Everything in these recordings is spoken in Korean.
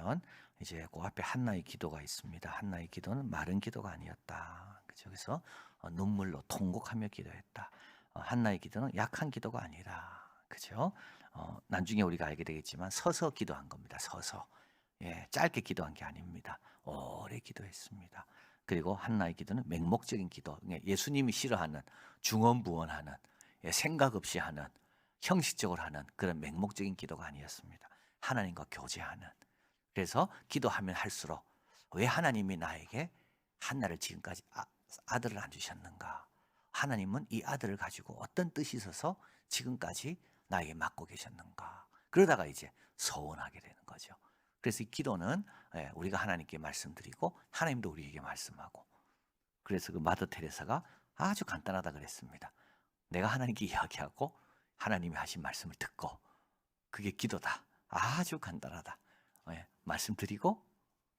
보면 이제 그 앞에 한나의 기도가 있습니다. 한나의 기도는 마른 기도가 아니었다. 그죠? 그래서 눈물로 통곡하며 기도했다. 한나의 기도는 약한 기도가 아니라, 그죠? 나중에 우리가 알게 되겠지만 서서 기도한 겁니다. 서서. 예, 짧게 기도한 게 아닙니다. 오래 기도했습니다. 그리고 한나의 기도는 맹목적인 기도, 예수님이 싫어하는 중언부언하는, 예, 생각 없이 하는, 형식적으로 하는 그런 맹목적인 기도가 아니었습니다. 하나님과 교제하는. 그래서 기도하면 할수록 왜 하나님이 나에게 한나를 지금까지 아들을 안 주셨는가? 하나님은 이 아들을 가지고 어떤 뜻이 있어서 지금까지 나에게 맡고 계셨는가? 그러다가 이제 서원하게 되는 거죠. 그래서 이 기도는 우리가 하나님께 말씀드리고 하나님도 우리에게 말씀하고, 그래서 그 마더 테레사가 아주 간단하다 그랬습니다. 내가 하나님께 이야기하고 하나님이 하신 말씀을 듣고, 그게 기도다. 아주 간단하다. 말씀드리고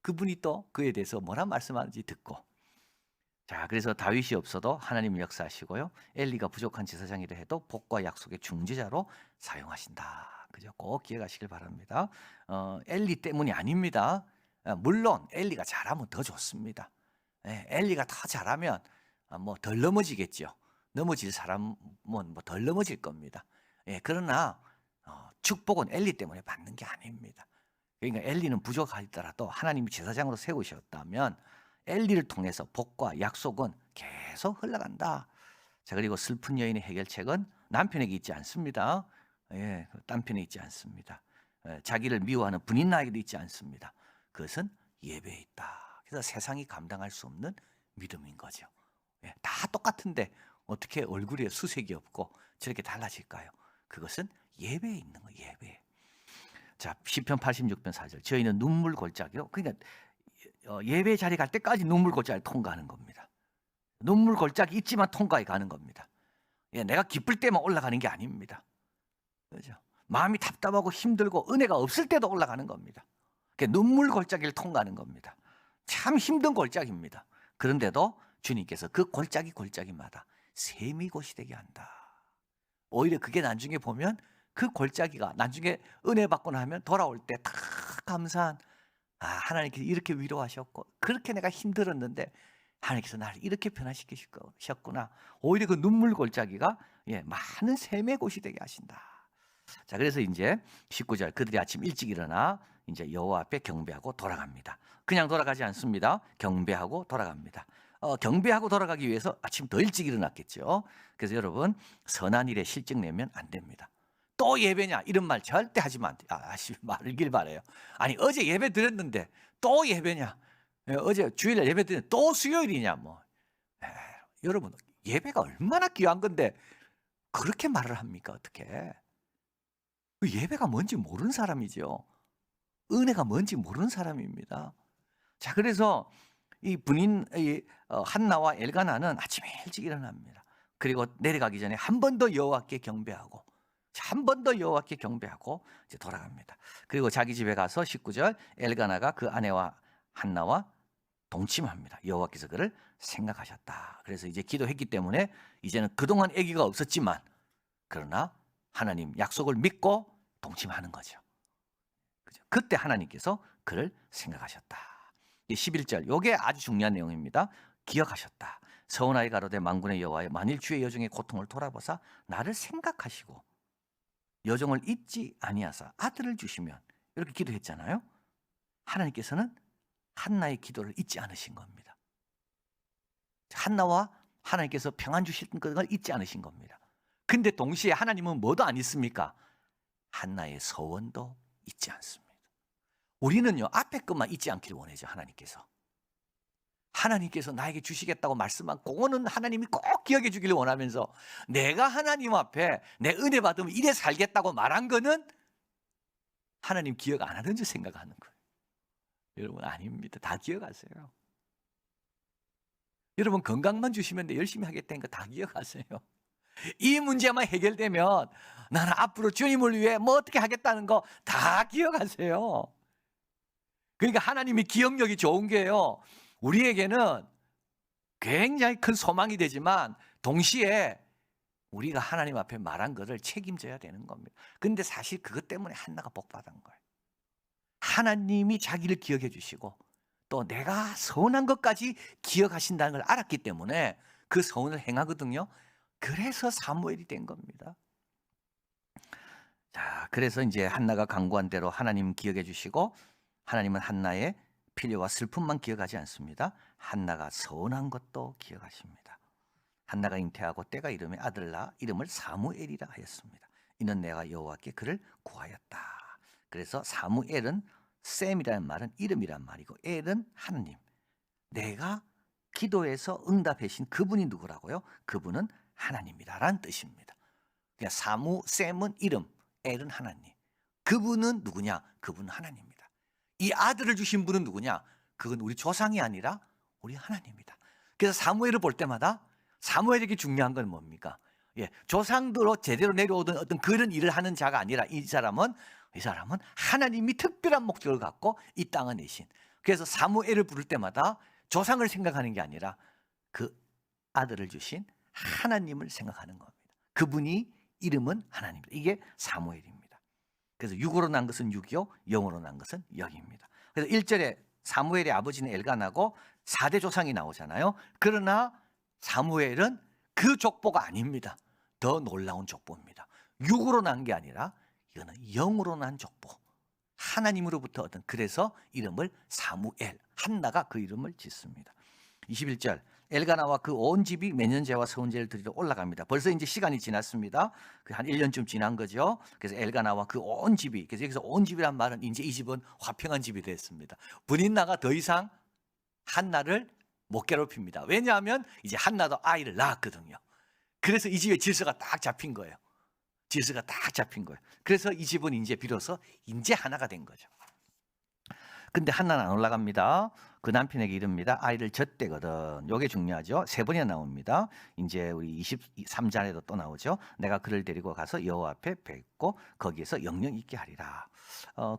그분이 또 그에 대해서 뭐라 말씀하는지 듣고. 자, 그래서 다윗이 없어도 하나님은 역사하시고요, 엘리가 부족한 제사장이라 해도 복과 약속의 중재자로 사용하신다. 그죠? 꼭 기억하시길 바랍니다. 엘리 때문이 아닙니다. 물론 엘리가 잘하면 더 좋습니다. 엘리가 더 잘하면 뭐 덜 넘어지겠죠. 넘어질 사람은 뭐 덜 넘어질 겁니다. 그러나 축복은 엘리 때문에 받는 게 아닙니다. 그러니까 엘리는 부족하더라도 하나님이 제사장으로 세우셨다면 엘리를 통해서 복과 약속은 계속 흘러간다. 자, 그리고 슬픈 여인의 해결책은 남편에게 있지 않습니다. 남편에 있지 않습니다. 자기를 미워하는 분인 나에게도 있지 않습니다. 그것은 예배에 있다. 그래서 세상이 감당할 수 없는 믿음인 거죠. 다 똑같은데 어떻게 얼굴에 수색이 없고 저렇게 달라질까요? 그것은 예배에 있는 거예요. 예배. 자, 시편 86편 4절. 저희는 눈물 골짜기로, 그러니까 예배 자리 갈 때까지 눈물 골짜기를 통과하는 겁니다. 눈물 골짜기 있지만 통과해 가는 겁니다. 내가 기쁠 때만 올라가는 게 아닙니다. 그렇죠? 마음이 답답하고 힘들고 은혜가 없을 때도 올라가는 겁니다. 눈물 골짜기를 통과하는 겁니다. 참 힘든 골짜기입니다. 그런데도 주님께서 그 골짜기마다 샘이 곳이 되게 한다. 오히려 그게 나중에 보면 그 골짜기가 나중에 은혜 받고 나면 돌아올 때 다 감사한, 하나님께서 이렇게 위로하셨고 그렇게 내가 힘들었는데 하나님께서 나를 이렇게 변화시키셨구나. 오히려 그 눈물 골짜기가 많은 샘의 곳이 되게 하신다. 자, 그래서 이제 19절, 그들이 아침 일찍 일어나 이제 여호와 앞에 경배하고 돌아갑니다. 그냥 돌아가지 않습니다. 경배하고 돌아갑니다. 경배하고 돌아가기 위해서 아침 더 일찍 일어났겠죠. 그래서 여러분, 선한 일에 실증 내면 안 됩니다. 또 예배냐 이런 말 절대 하시면 안 돼요. 하지 말길 바래요. 아니, 어제 예배 드렸는데 또 예배냐? 어제 주일날 예배 드렸는데 또 수요일이냐? 뭐. 여러분, 예배가 얼마나 귀한 건데 그렇게 말을 합니까? 어떻게? 그 예배가 뭔지 모르는 사람이죠. 은혜가 뭔지 모르는 사람입니다. 자, 그래서 이 분인 한나와 엘가나는 아침에 일찍 일어납니다. 그리고 내려가기 전에 한 번 더 여호와께 경배하고, 한 번 더 여호와께 경배하고 이제 돌아갑니다. 그리고 자기 집에 가서 19절, 엘가나가 그 아내와 한나와 동침합니다. 여호와께서 그를 생각하셨다. 그래서 이제 기도했기 때문에 이제는 그동안 아기가 없었지만 그러나 하나님 약속을 믿고 동침하는 거죠. 그죠? 그때 하나님께서 그를 생각하셨다. 11절, 이게 아주 중요한 내용입니다. 기억하셨다. 서운하게 가로되 만군의 여호와여, 만일 주의 여종의 고통을 돌아보사 나를 생각하시고 여종을 잊지 아니하사 아들을 주시면, 이렇게 기도했잖아요. 하나님께서는 한나의 기도를 잊지 않으신 겁니다. 한나와 하나님께서 평안 주실 것을 잊지 않으신 겁니다. 근데 동시에 하나님은 뭐도 안 잊습니까? 한나의 서원도 잊지 않습니다. 우리는요, 앞에 것만 잊지 않기를 원하죠. 하나님께서 나에게 주시겠다고 말씀한 그거는 하나님이 꼭 기억해 주기를 원하면서, 내가 하나님 앞에 내 은혜 받으면 이래 살겠다고 말한 거는 하나님 기억 안 하는 줄 생각하는 거예요. 여러분, 아닙니다. 다 기억하세요. 여러분, 건강만 주시면 내 열심히 하겠다는 거 다 기억하세요. 이 문제만 해결되면 나는 앞으로 주님을 위해 뭐 어떻게 하겠다는 거 다 기억하세요. 그러니까 하나님이 기억력이 좋은 게요, 우리에게는 굉장히 큰 소망이 되지만 동시에 우리가 하나님 앞에 말한 것을 책임져야 되는 겁니다. 근데 사실 그것 때문에 한나가 복 받은 거예요. 하나님이 자기를 기억해 주시고 또 내가 서운한 것까지 기억하신다는 걸 알았기 때문에 그 서운을 행하거든요. 그래서 사무엘이 된 겁니다. 자, 그래서 이제 한나가 간구한 대로 하나님 기억해 주시고 하나님은 한나의 필요와 슬픔만 기억하지 않습니다. 한나가 서운한 것도 기억하십니다. 한나가 잉태하고 때가 이름에 아들을 낳아 이름을 사무엘이라 하였습니다. 이는 내가 여호와께 그를 구하였다. 그래서 사무엘은 셈이라는 말은 이름이란 말이고 엘은 하나님. 내가 기도해서 응답하신 그분이 누구라고요? 그분은 하나님이다라는 뜻입니다. 그러니까 셈은 이름, 엘은 하나님. 그분은 누구냐? 그분은 하나님입니다. 이 아들을 주신 분은 누구냐? 그건 우리 조상이 아니라 우리 하나님입니다. 그래서 사무엘을 볼 때마다 사무엘에게 중요한 건 뭡니까? 조상들로 제대로 내려오던 어떤 그런 일을 하는 자가 아니라 이 사람은 하나님이 특별한 목적을 갖고 이 땅에 내신. 그래서 사무엘을 부를 때마다 조상을 생각하는 게 아니라 그 아들을 주신 하나님을 생각하는 겁니다. 그분이 이름은 하나님입니다. 이게 사무엘입니다. 그래서 육으로 난 것은 육이요 영으로 난 것은 영입니다. 그래서 1절에 사무엘의 아버지는 엘간하고 4대 조상이 나오잖아요. 그러나 사무엘은 그 족보가 아닙니다. 더 놀라운 족보입니다. 육으로 난 게 아니라 이거는 영으로 난 족보. 하나님으로부터 얻은. 그래서 이름을 사무엘, 한나가 그 이름을 짓습니다. 21절 엘가나와 그 온 집이 매년제와 서은제를 드리러 올라갑니다. 벌써 이제 시간이 지났습니다. 한 1년쯤 지난 거죠. 그래서 엘가나와 그 온 집이, 그래서 여기서 온 집이란 말은 이제 이 집은 화평한 집이 됐습니다. 브닌나가 더 이상 한나를 못 괴롭힙니다. 왜냐하면 이제 한나도 아이를 낳았거든요. 그래서 이 집에 질서가 딱 잡힌 거예요. 질서가 딱 잡힌 거예요. 그래서 이 집은 이제 비로소 이제 하나가 된 거죠. 근데 한나는 안 올라갑니다. 그 남편에게 이릅니다. 아이를 젖대거든. 이게 중요하죠. 3번이나 나옵니다. 이제 우리 23절에도 또 나오죠. 내가 그를 데리고 가서 여호와 앞에 뵙고 거기에서 영영 있게 하리라.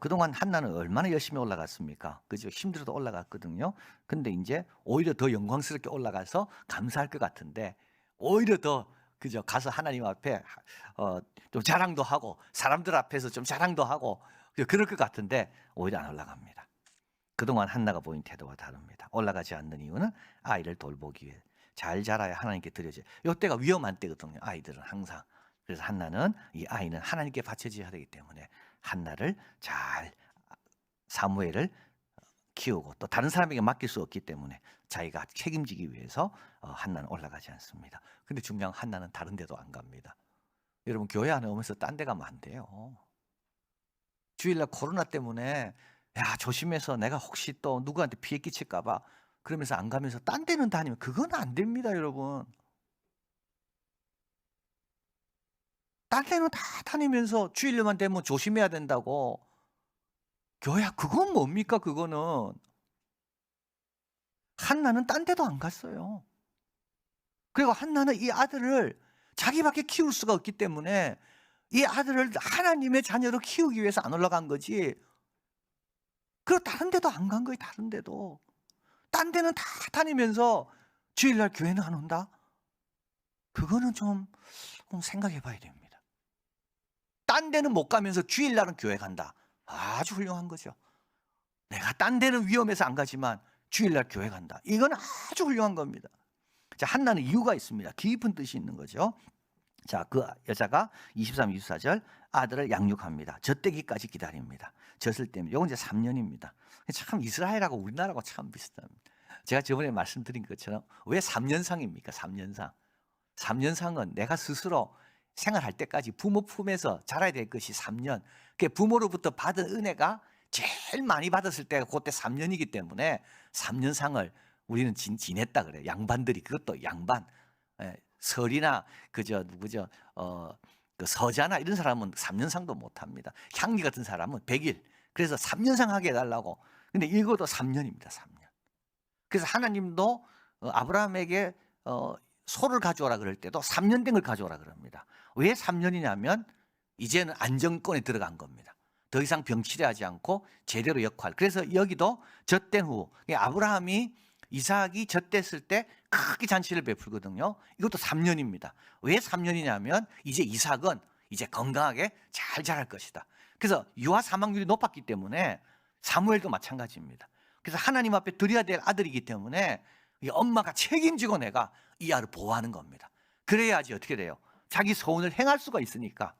그동안 한나는 얼마나 열심히 올라갔습니까? 그죠? 힘들어도 올라갔거든요. 근데 이제 오히려 더 영광스럽게 올라가서 감사할 것 같은데 오히려 더 그죠? 가서 하나님 앞에 좀 자랑도 하고 사람들 앞에서 좀 자랑도 하고 그럴 것 같은데 오히려 안 올라갑니다. 그동안 한나가 보인 태도와 다릅니다. 올라가지 않는 이유는 아이를 돌보기 위해 잘 자라야 하나님께 드려져요. 이때가 위험한 때거든요. 아이들은 항상. 그래서 한나는 이 아이는 하나님께 바쳐져야 되기 때문에 한나를 잘 사무엘을 키우고 또 다른 사람에게 맡길 수 없기 때문에 자기가 책임지기 위해서 한나는 올라가지 않습니다. 근데 중요한 한나는 다른 데도 안 갑니다. 여러분 교회 안에 오면서 딴 데 가면 안 돼요. 주일날 코로나 때문에 야 조심해서 내가 혹시 또 누구한테 피해 끼칠까 봐 그러면서 안 가면서 딴 데는 다니면 그건 안 됩니다. 여러분. 딴 데는 다 다니면서 주일만 되면 조심해야 된다고. 교회야 그건 뭡니까 그거는. 한나는 딴 데도 안 갔어요. 그리고 한나는 이 아들을 자기밖에 키울 수가 없기 때문에 이 아들을 하나님의 자녀로 키우기 위해서 안 올라간 거지. 그리고 다른 데도 안 간 거예요. 다른 데도. 딴 데는 다 다니면서 주일날 교회는 안 온다? 그거는 좀 생각해 봐야 됩니다. 딴 데는 못 가면서 주일날은 교회 간다. 아주 훌륭한 거죠. 내가 딴 데는 위험해서 안 가지만 주일날 교회 간다. 이건 아주 훌륭한 겁니다. 자, 한나는 이유가 있습니다. 깊은 뜻이 있는 거죠. 자, 그 여자가 23, 24절 아들을 양육합니다. 젖대기까지 기다립니다. 젖을 때면 이건 이제 3년입니다. 참 이스라엘하고 우리나라하고 참 비슷합니다. 제가 저번에 말씀드린 것처럼 왜 3년상입니까? 3년상. 3년상은 내가 스스로 생활할 때까지 부모 품에서 자라야 될 것이 3년. 그 부모로부터 받은 은혜가 제일 많이 받았을 때가 그때 3년이기 때문에 3년상을 우리는 지냈다 그래요. 양반들이 그것도 양반. 설이나 그저 누구죠? 그 서자나 이런 사람은 3년상도 못 합니다. 향리 같은 사람은 100일. 그래서 3년상 하게 해달라고. 근데 이것도 3년입니다. 3년. 그래서 하나님도 아브라함에게 소를 가져오라 그럴 때도 3년 된 걸 가져오라 그럽니다. 왜 3년이냐면 이제는 안정권에 들어간 겁니다. 더 이상 병치레하지 않고 제대로 역할. 그래서 여기도 젖된 후 아브라함이 이삭이 젖됐을 때 크게 잔치를 베풀거든요. 이것도 3년입니다. 왜 3년이냐면 이제 이삭은 이제 건강하게 잘 자랄 것이다. 그래서 유아 사망률이 높았기 때문에 사무엘도 마찬가지입니다. 그래서 하나님 앞에 드려야 될 아들이기 때문에 이 엄마가 책임지고 내가 이 아이를 보호하는 겁니다. 그래야지 어떻게 돼요? 자기 소원을 행할 수가 있으니까.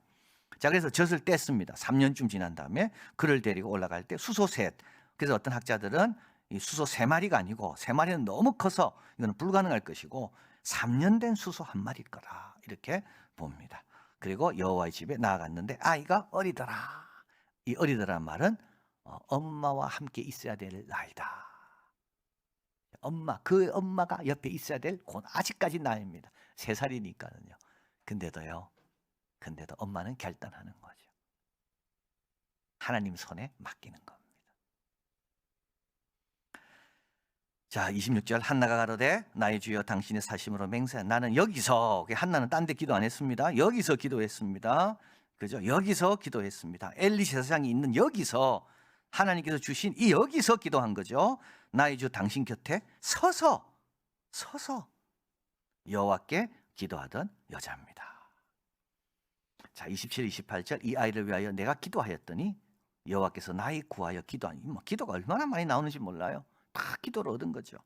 자, 그래서 젖을 뗐습니다. 3년쯤 지난 다음에 그를 데리고 올라갈 때 수소 셋. 그래서 어떤 학자들은 이 수소 3마리가 아니고 3마리는 너무 커서 이거는 불가능할 것이고 3년 된 수소 1마리일 거다, 이렇게 봅니다. 그리고 여호와의 집에 나아갔는데 아이가 어리더라. 이 어리더라는 말은 엄마와 함께 있어야 될 나이다. 그 엄마가 옆에 있어야 될 아직까지 나이입니다. 3살이니까는요. 근데도 엄마는 결단하는 거죠. 하나님 손에 맡기는 겁니다. 자, 26절 한나가 가로되 나의 주여 당신의 사심으로 맹세. 나는 여기서, 한나는 딴 데 기도 안 했습니다. 여기서 기도했습니다. 그죠? 여기서 기도했습니다. 엘리 제사장이 있는 여기서 하나님께서 주신 이 여기서 기도한 거죠. 나의 주 당신 곁에 서서 여호와께 기도하던 여자입니다. 자, 27, 28절 이 아이를 위하여 내가 기도하였더니 여호와께서 나의 구하여 기도하니, 기도가 얼마나 많이 나오는지 몰라요. 다 기도를 얻은 거죠.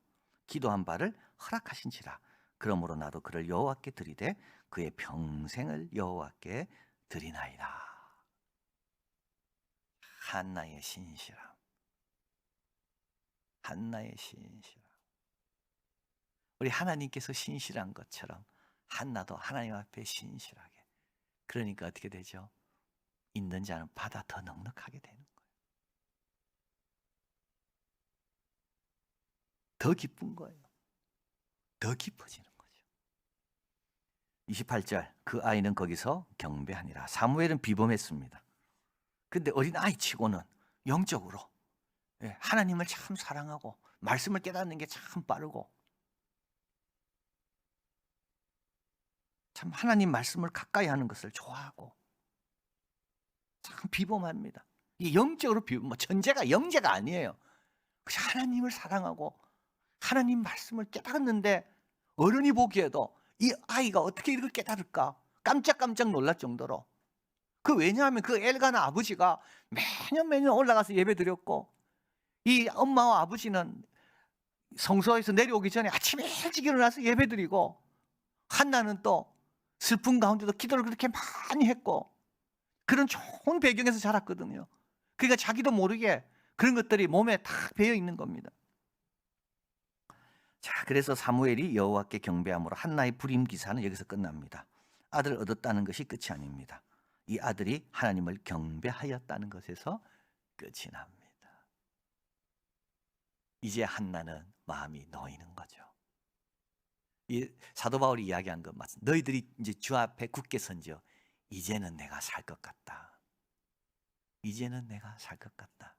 기도한 바를 허락하신지라. 그러므로 나도 그를 여호와께 드리되 그의 평생을 여호와께 드리나이다. 한나의 신실함. 한나의 신실함. 우리 하나님께서 신실한 것처럼 한나도 하나님 앞에 신실하게. 그러니까 어떻게 되죠? 있는 자는 받아 더 넉넉하게 되는 거예요. 더 기쁜 거예요. 더 깊어지는 거죠. 28절 그 아이는 거기서 경배하니라. 사무엘은 비범했습니다. 근데 어린 아이치고는 영적으로 하나님을 참 사랑하고 말씀을 깨닫는 게 참 빠르고 참 하나님 말씀을 가까이 하는 것을 좋아하고 참 비범합니다. 이 영적으로 천재가 영재가 아니에요. 하나님을 사랑하고 하나님 말씀을 깨달았는데 어른이 보기에도 이 아이가 어떻게 이걸 깨달을까 깜짝깜짝 놀랄 정도로. 왜냐하면 그 엘가나 아버지가 매년 올라가서 예배 드렸고 이 엄마와 아버지는 성소에서 내려오기 전에 아침에 일찍 일어나서 예배 드리고 한나는 또 슬픈 가운데도 기도를 그렇게 많이 했고 그런 좋은 배경에서 자랐거든요. 그러니까 자기도 모르게 그런 것들이 몸에 다 배어 있는 겁니다. 자, 그래서 사무엘이 여호와께 경배함으로 한나의 불임 기사는 여기서 끝납니다. 아들을 얻었다는 것이 끝이 아닙니다. 이 아들이 하나님을 경배하였다는 것에서 끝이 납니다. 이제 한나는 마음이 놓이는 거죠. 이 사도 바울이 이야기한 것 맞습니다. 너희들이 이제 주 앞에 굳게 선지어 이제는 내가 살 것 같다. 이제는 내가 살 것 같다.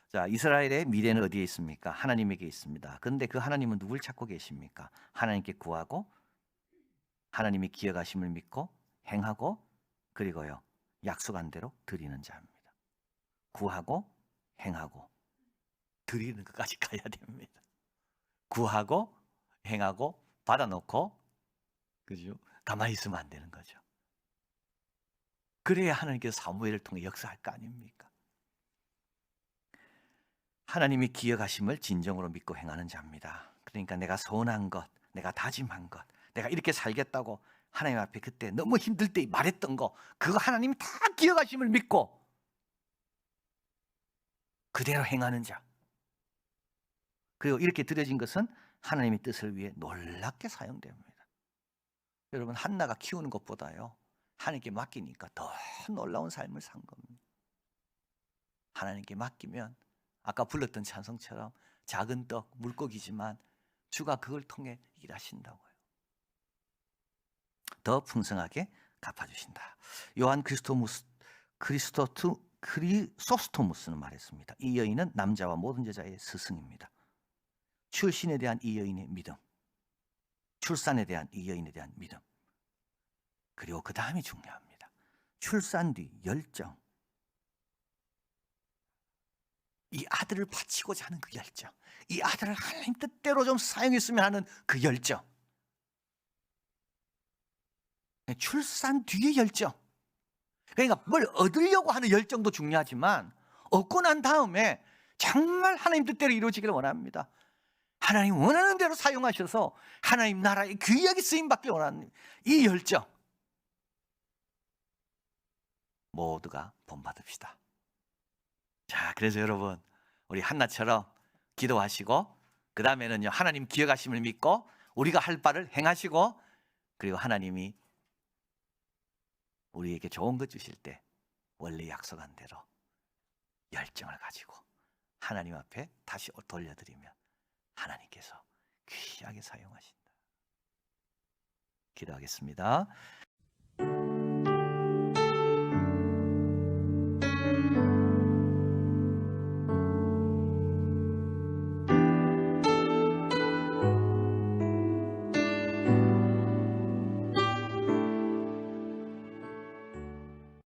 자, 이스라엘의 미래는 어디에 있습니까? 하나님에게 있습니다. 그런데 그 하나님은 누굴 찾고 계십니까? 하나님께 구하고 하나님이 기억하심을 믿고 행하고 그리고요 약속한 대로 드리는 자입니다. 구하고 행하고 드리는 것까지 가야 됩니다. 구하고 행하고 받아놓고 그죠? 가만히 있으면 안 되는 거죠. 그래야 하나님께서 사무엘을 통해 역사할 거 아닙니까? 하나님이 기억하심을 진정으로 믿고 행하는 자입니다. 그러니까 내가 소원한 것, 내가 다짐한 것, 내가 이렇게 살겠다고 하나님 앞에 그때 너무 힘들 때 말했던 거, 그거 하나님이 다 기억하심을 믿고 그대로 행하는 자. 그리고 이렇게 드려진 것은 하나님의 뜻을 위해 놀랍게 사용됩니다. 여러분, 한나가 키우는 것보다요 하나님께 맡기니까 더 놀라운 삶을 산 겁니다. 하나님께 맡기면 아까 불렀던 찬송처럼 작은 떡, 물고기지만 주가 그걸 통해 일하신다고요. 더 풍성하게 갚아주신다. 요한 크리소스토무스는 말했습니다. 이 여인은 남자와 모든 여자의 스승입니다. 출신에 대한 이 여인의 믿음, 출산에 대한 이 여인에 대한 믿음, 그리고 그 다음이 중요합니다. 출산 뒤 열정, 이 아들을 바치고자 하는 그 열정, 이 아들을 하나님 뜻대로 좀 사용했으면 하는 그 열정, 출산 뒤의 열정. 그러니까 뭘 얻으려고 하는 열정도 중요하지만 얻고 난 다음에 정말 하나님 뜻대로 이루어지기를 원합니다. 하나님 원하는 대로 사용하셔서 하나님 나라의 귀하게 쓰임받기 원하는 이 열정, 모두가 본받읍시다. 자, 그래서 여러분, 우리 한나처럼 기도하시고, 그 다음에는요, 하나님 기억하심을 믿고 우리가 할 바를 행하시고, 그리고 하나님이 우리에게 좋은 것 주실 때 원래 약속한 대로 열정을 가지고 하나님 앞에 다시 돌려드리면 하나님께서 귀하게 사용하신다. 기도하겠습니다.